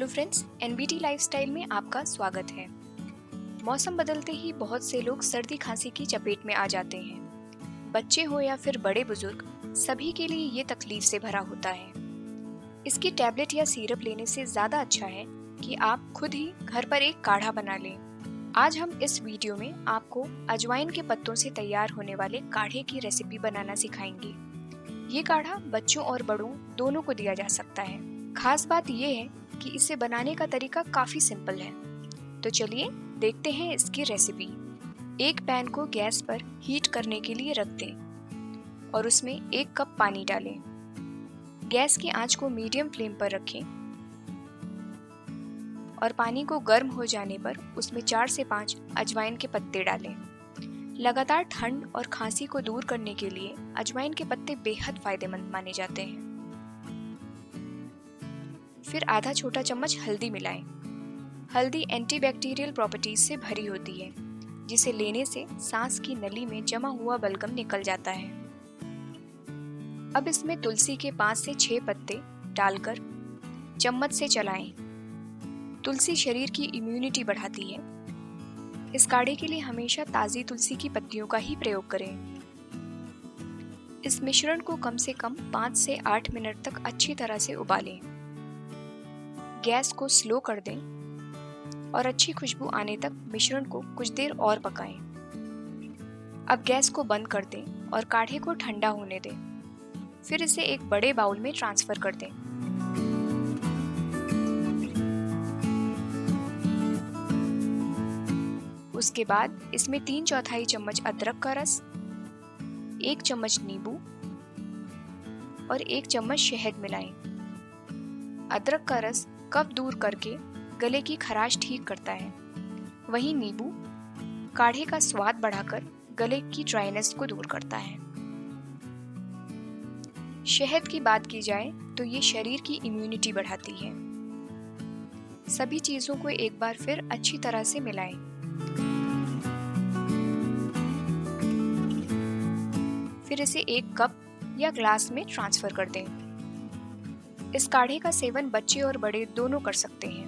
Hello friends, NBT lifestyle में आपका स्वागत है। मौसम बदलते ही बहुत से लोग सर्दी खांसी की चपेट में आ जाते हैं। बच्चे हो या फिर बड़े बुजुर्ग, सभी के लिए ये तकलीफ से भरा होता है। इसकी टैबलेट या सिरप लेने से ज़्यादा अच्छा है कि आप खुद ही घर पर एक काढ़ा बना लें। आज हम इस वीडियो में आपको अजवाइन के पत्तों से तैयार होने वाले काढ़े की रेसिपी बनाना सिखाएंगे। ये काढ़ा बच्चों और बड़ों दोनों को दिया जा सकता है। खास बात ये है कि इसे बनाने का तरीका काफी सिंपल है। तो चलिए देखते हैं इसकी रेसिपी। एक पैन को गैस पर हीट करने के लिए रख दें और उसमें 1 कप पानी डालें। गैस की आंच को मीडियम फ्लेम पर रखें और पानी को गर्म हो जाने पर उसमें 4 से 5 अजवाइन के पत्ते डालें। लगातार ठंड और खांसी को दूर करने के लिए अजवाइन के पत्ते बेहद फायदेमंद माने जाते हैं। फिर आधा छोटा चम्मच हल्दी मिलाएं। हल्दी एंटीबैक्टीरियल प्रॉपर्टीज से भरी होती है, जिसे लेने से सांस की नली में जमा हुआ बलगम निकल जाता है। अब इसमें तुलसी के 5 से 6 पत्ते डालकर चम्मच से चलाएं। तुलसी शरीर की इम्यूनिटी बढ़ाती है। इस काढ़े के लिए हमेशा ताज़ी तुलसी की पत्तियों का ही प्रयोग करें। इस मिश्रण को कम से कम 5 से 8 मिनट तक अच्छी तरह से उबालें। गैस को स्लो कर दें और अच्छी खुशबू आने तक मिश्रण को कुछ देर और पकाएं। अब गैस को बंद कर दें और काढ़े को ठंडा होने दें। फिर इसे एक बड़े बाउल में ट्रांसफर कर दें। उसके बाद इसमें 3/4 चम्मच अदरक का रस, 1 चम्मच नींबू और 1 चम्मच शहद मिलाएं। अदरक का रस कफ दूर करके गले की खराश ठीक करता है। वहीं नींबू काढ़े का स्वाद बढ़ाकर गले की ड्राइनेस को दूर करता है। शहद की बात की जाए तो ये शरीर की इम्यूनिटी बढ़ाती है। सभी चीजों को एक बार फिर अच्छी तरह से मिलाएं। फिर इसे एक कप या ग्लास में ट्रांसफर कर दें। इस काढ़े का सेवन बच्चे और बड़े दोनों कर सकते हैं।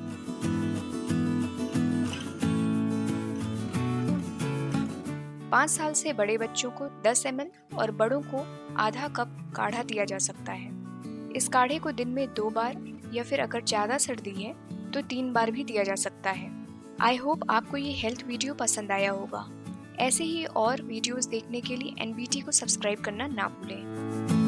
5 साल से बड़े बच्चों को 10 ml और बड़ों को आधा कप काढ़ा दिया जा सकता है। इस काढ़े को दिन में 2 बार या फिर अगर ज़्यादा सर्दी है तो 3 बार भी दिया जा सकता है। आई होप आपको ये हेल्थ वीडियो पसंद आया होगा। ऐसे ही और वीडियोस देखने के लिए एनबीटी को सब्सक्राइब करना ना भूलें।